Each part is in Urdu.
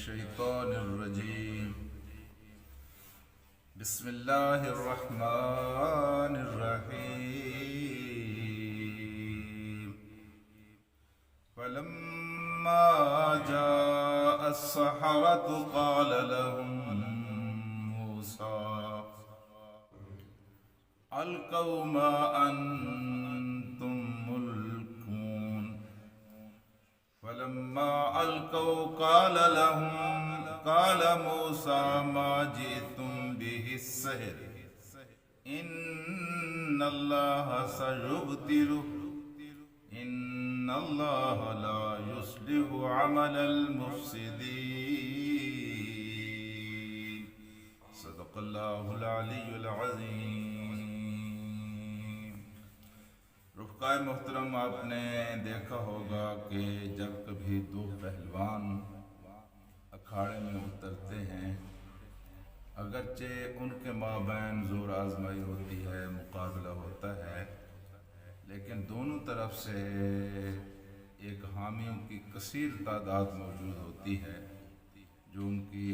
الشيطان الرجيم بسم الله الرحمن الرحيم فلما جاء السحرة قال لهم موسى ألقوا ما أنتم ملقون فلما ألقوا قال موسى ما جئتم به السحر إن الله سيبطله إن الله لا يصلح عمل المفسدين صدق الله العلي العظيم. رفقائے محترم، آپ نے دیکھا ہوگا کہ جب کبھی دو پہلوان اکھاڑے میں اترتے ہیں، اگرچہ ان کے مابین زور آزمائی ہوتی ہے، مقابلہ ہوتا ہے، لیکن دونوں طرف سے ایک حامیوں کی کثیر تعداد موجود ہوتی ہے جو ان کی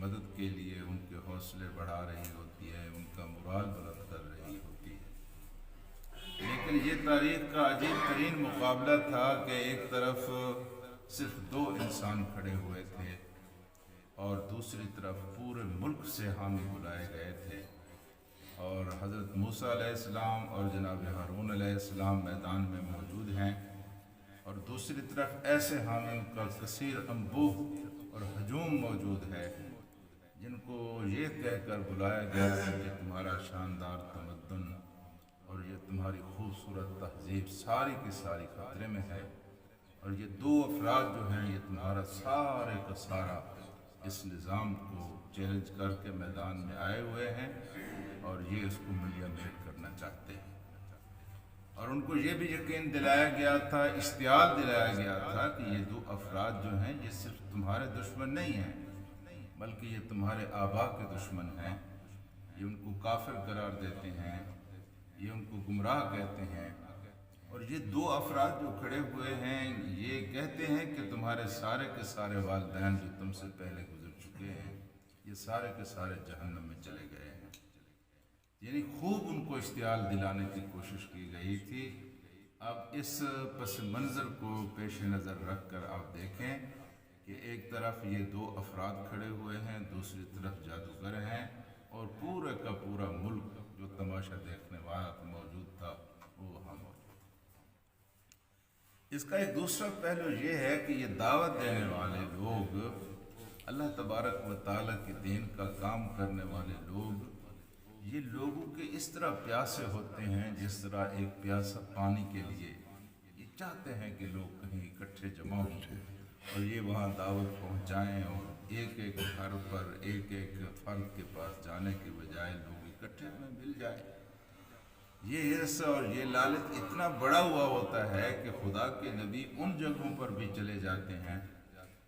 مدد کے لیے ان کے حوصلے بڑھا رہی ہوتی ہے، ان کا مورال بلند کر رہی ہوتی ہے. لیکن یہ تاریخ کا عجیب ترین مقابلہ تھا کہ ایک طرف صرف دو انسان کھڑے ہوئے تھے اور دوسری طرف پورے ملک سے حامی بلائے گئے تھے، اور حضرت موسیٰ علیہ السلام اور جناب ہارون علیہ السلام میدان میں موجود ہیں، اور دوسری طرف ایسے حامیوں کا کثیر انبوہ اور ہجوم موجود ہے جن کو یہ کہہ کر بلایا گیا ہے کہ تمہارا شاندار تمدن اور یہ تمہاری خوبصورت تہذیب ساری کی ساری خطرے میں ہے، اور یہ دو افراد جو ہیں یہ تمہارا سارے کا سارا اس نظام کو چیلنج کر کے میدان میں آئے ہوئے ہیں اور یہ اس کو ملیا میٹ کرنا چاہتے ہیں. اور ان کو یہ بھی یقین دلایا گیا تھا، اشتعال دلایا گیا تھا کہ یہ دو افراد جو ہیں یہ صرف تمہارے دشمن نہیں ہیں بلکہ یہ تمہارے آبا کے دشمن ہیں، یہ ان کو کافر قرار دیتے ہیں، یہ ان کو گمراہ کہتے ہیں، اور یہ دو افراد جو کھڑے ہوئے ہیں یہ کہتے ہیں کہ تمہارے سارے کے سارے والدین جو تم سے پہلے گزر چکے ہیں یہ سارے کے سارے جہنم میں چلے گئے ہیں. یعنی خوب ان کو اشتعال دلانے کی کوشش کی گئی تھی. اب اس پس منظر کو پیش نظر رکھ کر آپ دیکھیں کہ ایک طرف یہ دو افراد کھڑے ہوئے ہیں، دوسری طرف جادوگر ہیں، اور پورے کا پورا ملک جو تماشا دیکھنے والا موجود تھا وہ وہاں موجود. اس کا ایک دوسرا پہلو یہ ہے کہ یہ دعوت دینے والے لوگ، اللہ تبارک و تعالیٰ کے دین کا کام کرنے والے لوگ، یہ لوگوں کے اس طرح پیاسے ہوتے ہیں جس طرح ایک پیاسا پانی کے لیے یہ چاہتے ہیں کہ لوگ کہیں اکٹھے جمع ہوں اور یہ وہاں دعوت پہنچائیں، اور ایک ایک گھر پر ایک ایک فرد کے پاس جانے کے بجائے لوگ اکٹھے میں مل جائیں. یہ حرص اور یہ لالچ اتنا بڑا ہوا ہوتا ہے کہ خدا کے نبی ان جگہوں پر بھی چلے جاتے ہیں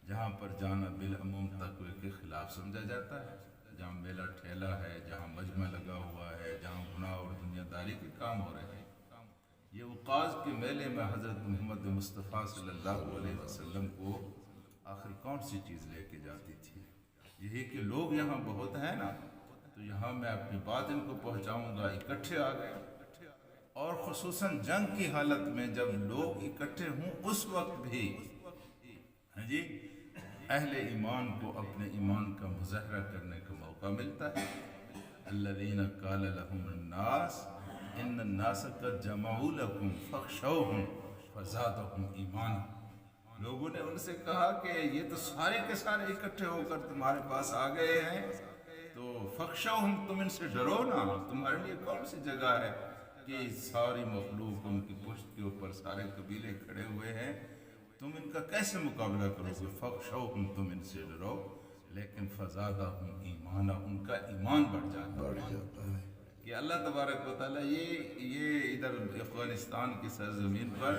جہاں پر جانا بالعموم تقوی کے خلاف سمجھا جاتا ہے، جہاں میلہ ٹھیلا ہے، جہاں مجمع لگا ہوا ہے، جہاں گناہ اور دنیا داری کے کام ہو رہے ہیں. یہ اوقاز کے میلے میں حضرت محمد مصطفیٰ صلی اللہ علیہ وسلم کو آخر کون سی چیز لے کے جاتی تھی؟ یہی کہ لوگ یہاں بہت ہیں نا، تو یہاں میں اپنی بات ان کو پہنچاؤں گا. اکٹھے آ گئے، اور خصوصاً جنگ کی حالت میں جب لوگ اکٹھے ہوں اس وقت بھی جی اہل ایمان کو اپنے ایمان کا مظاہرہ کرنے کا موقع ملتا ہے. الذین قال لهم الناس ان الناس قد جمعوا لكم فاخشوهم فزادهم ایمانا. لوگوں نے ان سے کہا کہ یہ تو سارے کے سارے اکٹھے ہو کر تمہارے پاس آ گئے ہیں، تو فخشوہم، تم ان سے ڈرو نا. تمہارے لیے کون سی جگہ ہے کہ ساری مخلوق ان کی پشت کے اوپر سارے قبیلے کھڑے ہوئے ہیں، تم ان کا کیسے مقابلہ کرو گے؟ فخشوہم، تم ان سے ڈرو، لیکن فزادہم ایمانا، ان کا ایمان بڑھ جاتا ہے. کہ اللہ تبارک و تعالیٰ یہ ادھر افغانستان کی سرزمین پر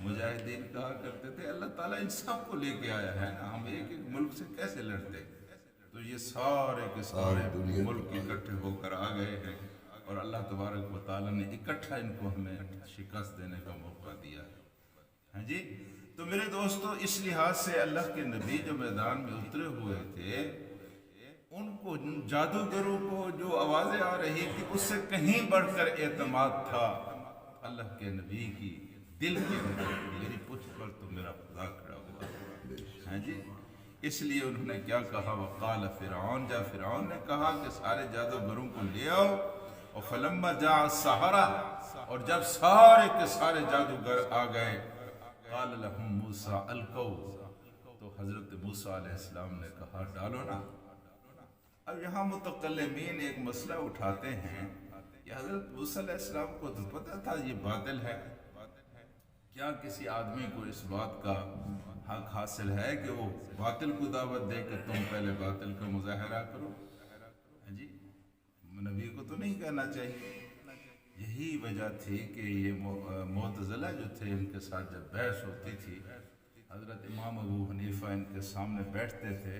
مجاہدین کہا کرتے تھے اللہ تعالیٰ ان سب کو لے کے آیا ہے نا، ہم ایک ایک ملک سے کیسے لڑتے؟ تو یہ سارے کے سارے ملک اکٹھے ہو کر آ گئے ہیں، اور اللہ تبارک و تعالیٰ نے اکٹھا ان کو ہمیں شکست دینے کا موقع دیا ہے. ہاں جی، تو میرے دوستو اس لحاظ سے اللہ کے نبی جو میدان میں اترے ہوئے تھے، ان کو جادوگروں کو جو آوازیں آ رہی تھی اس سے کہیں بڑھ کر اعتماد تھا اللہ کے نبی کی دل کے اندر، میری پشت پر تو میرا خدا کھڑا ہوا ہے۔ ہاں جی، اس لیے انہوں نے کیا کہا، وقال فرعون، جب فرعون نے کہا کہ سارے جادوگروں کو لے آؤ، اور فلما جاء السحرہ، اور جب سارے کے سارے جادوگر آ گئے، قال لهم موسیٰ القوا، تو حضرت موسیٰ علیہ السلام نے کہا ڈالو نا۔ اب یہاں متکلمین ایک مسئلہ اٹھاتے ہیں کہ حضرت موسیٰ علیہ السلام کو تو پتہ تھا یہ باطل ہے، کیا کسی آدمی کو اس بات کا حق حاصل ہے کہ وہ باطل کو دعوت دے کہ تم پہلے باطل کا مظاہرہ کرو؟ ہاں جی، نبی کو تو نہیں کہنا چاہیے۔ یہی وجہ تھی کہ یہ معتزلہ جو تھے، ان کے ساتھ جب بحث ہوتی تھی، حضرت امام ابو حنیفہ ان کے سامنے بیٹھتے تھے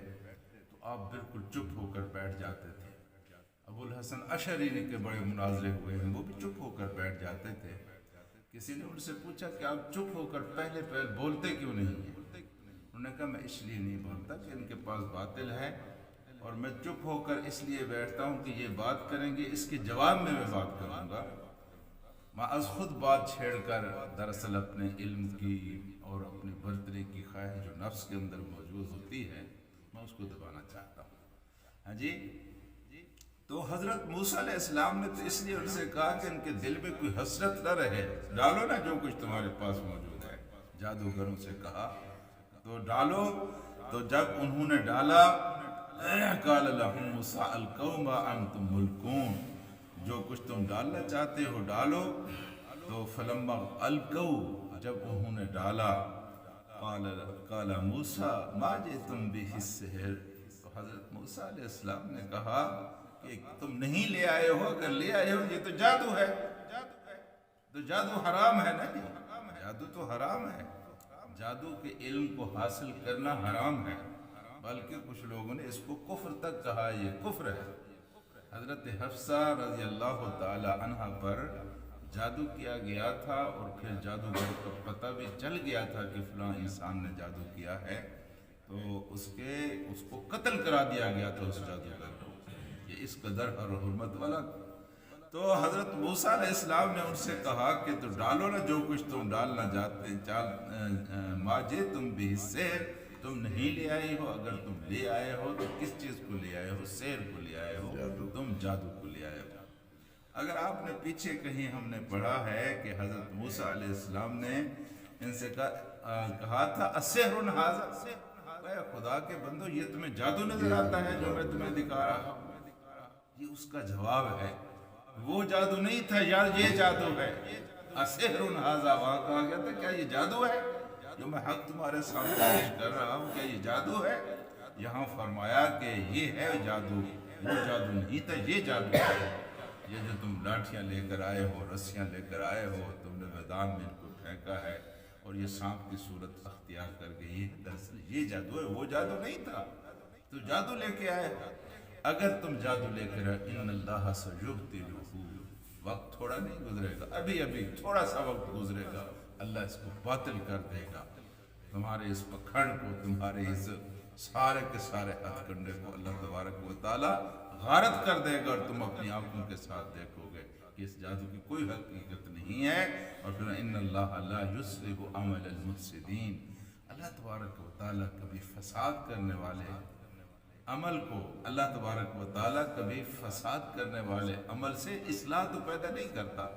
تو آپ بالکل چپ ہو کر بیٹھ جاتے تھے۔ ابو الحسن اشعری کے بڑے مناظرے ہوئے ہیں، وہ بھی چپ ہو کر بیٹھ جاتے تھے۔ کسی نے ان سے پوچھا کہ آپ چپ ہو کر پہلے بولتے کیوں نہیں ہیں؟ انہوں نے کہا میں اس لیے نہیں بولتا کہ ان کے پاس باطل ہے، اور میں چپ ہو کر اس لیے بیٹھتا ہوں کہ یہ بات کریں گے، اس کے جواب میں بات کروں گا۔ میں از خود بات چھیڑ کر دراصل اپنے علم کی اور اپنی برتری کی خواہش جو نفس کے اندر موجود ہوتی ہے، میں اس کو دبانا چاہتا ہوں۔ ہاں جی، تو حضرت موسیٰ علیہ السلام نے تو اس لیے ان سے کہا کہ ان کے دل میں کوئی حسرت نہ رہے، ڈالو نا جو کچھ تمہارے پاس موجود ہے۔ جادوگروں سے کہا تو ڈالو، تو جب انہوں نے ڈالا، قال لهم موسیٰ القوا ما انتم ملقون، جو کچھ تم ڈالنا چاہتے ہو ڈالو۔ تو فلما القوا، جب انہوں نے ڈالا، قال موسیٰ ما جئتم به السحر، تو حضرت موسیٰ علیہ السلام نے کہا کہ تم نہیں لے آئے ہو، اگر لے آئے ہو یہ تو جادو ہے، تو جادو حرام ہے نا جی، جادو تو حرام ہے، جادو کے علم کو حاصل کرنا حرام ہے، بلکہ کچھ لوگوں نے اس کو کفر تک کہا، یہ کفر ہے۔ حضرت حفصہ رضی اللہ تعالی عنہ پر جادو کیا گیا تھا، اور پھر جادوگر کو پتہ بھی چل گیا تھا کہ فلاں انسان نے جادو کیا ہے، تو اس کو قتل کرا دیا گیا تھا اس جادوگر کو، یہ اس قدر حرمت والا۔ تو حضرت موسیٰ علیہ السلام نے ان سے کہا کہ تو ڈالو نا جو کچھ تم ڈالنا چاہتے، ما جئتم به السحر، تم نہیں لے آئے ہو، اگر تم لے آئے ہو تو کس چیز کو لے آئے ہو؟ سحر کو لے آئے ہو، تم جادو کو لے آئے ہو۔ اگر آپ نے پیچھے کہیں ہم نے پڑھا ہے کہ حضرت موسیٰ علیہ السلام نے ان سے کہا تھا السحر ھذا، اے خدا کے بندو یہ تمہیں جادو نظر آتا ہے جو میں تمہیں دکھا رہا ہوں؟ یہ اس کا جواب ہے، وہ جادو نہیں تھا یار، یہ جادو ہے۔ السحر ھذا، وہاں کہا گیا تھا کیا یہ جادو ہے جو میں حق تمہارے سامنے پیش کر رہا ہوں، کیا یہ جادو ہے؟ یہاں فرمایا کہ یہ ہے جادو، وہ جادو نہیں تھا، یہ جادو ہے۔ یہ جو تم لاٹھیاں لے کر آئے ہو، رسیاں لے کر آئے ہو، تم نے میدان میں ان کو پھینکا ہے اور یہ سانپ کی صورت اختیار کر گئی ہے، دراصل یہ جادو ہے، وہ جادو نہیں تھا، تو جادو لے کے آئے ہو۔ اگر تم جادو لے کر ان اللہ سیبطلہ، وقت تھوڑا نہیں گزرے گا، ابھی ابھی تھوڑا سا وقت گزرے گا، اللہ اس کو باطل کر دے گا، تمہارے اس پکھڑ کو، تمہارے اس سارے کے سارے ہتھ کنڈے کو اللہ تبارک و تعالی غارت کر دے گا، اور تم اپنی آنکھوں کے ساتھ دیکھو گے کہ اس جادو کی کوئی حقیقت نہیں ہے۔ اور پھر ان اللہ لا یصلح عمل المفسدین، اللہ تبارک و تعالی کبھی فساد کرنے والے عمل کو، اللہ تبارک و تعالی کبھی فساد کرنے والے عمل سے اصلاح تو پیدا نہیں کرتا،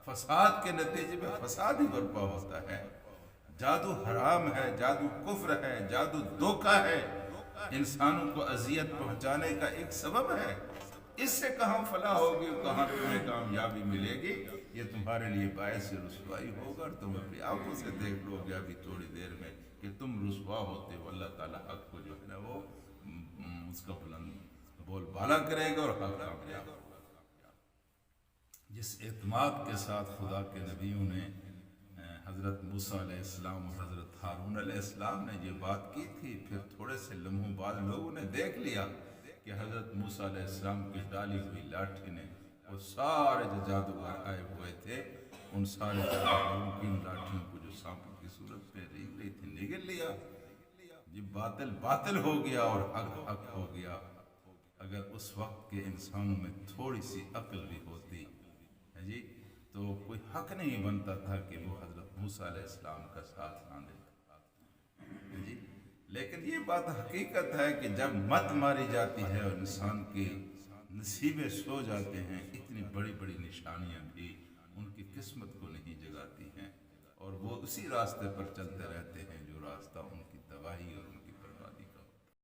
فساد کے نتیجے میں فساد ہی برپا ہوتا ہے۔ جادو حرام ہے، جادو کفر ہے، جادو دھوکہ ہے، انسانوں کو اذیت پہنچانے کا ایک سبب ہے۔ اس سے کہاں فلاح ہوگی، کہاں تمہیں کامیابی ملے گی، یہ تمہارے لیے باعث رسوائی ہوگا، اور تم اپنی آنکھوں سے دیکھ لو گے ابھی تھوڑی دیر میں کہ تم رسوا ہوتے ہو، اللہ تعالیٰ حق کو جو ہے نا وہ اس کا بلند بول بالا کرے گا اور حق کامیاب ہوگا۔ جس اعتماد کے ساتھ خدا کے نبیوں نے حضرت موسیٰ علیہ السلام اور حضرت ہارون علیہ السلام نے یہ بات کی تھی، پھر تھوڑے سے لمحوں بعد لوگوں نے دیکھ لیا کہ حضرت موسیٰ علیہ السلام کی ڈالی ہوئی لاٹھی نے وہ سارے جو جادوگر آئے ہوئے تھے، ان سارے جادوگروں کی لاٹھیوں کو جو سانپوں کی خوبصورت پہ رینگ رہی تھی، نگل لیا، یہ باطل باطل ہو گیا اور حق حق ہو گیا۔ اگر اس وقت کے انسانوں میں تھوڑی سی عقل بھی ہوتی ہے جی، تو کوئی حق نہیں بنتا تھا کہ وہ حضرت موسیٰ علیہ السلام کا ساتھ نہ دے جی۔ لیکن یہ بات حقیقت ہے کہ جب مت ماری جاتی ہے اور انسان کے نصیبے سو جاتے ہیں، اتنی بڑی بڑی نشانیاں بھی ان کی قسمت کو نہیں جگاتی ہیں، اور وہ اسی راستے پر چلتے رہتے ہیں جو راستہ ان کی تباہی اور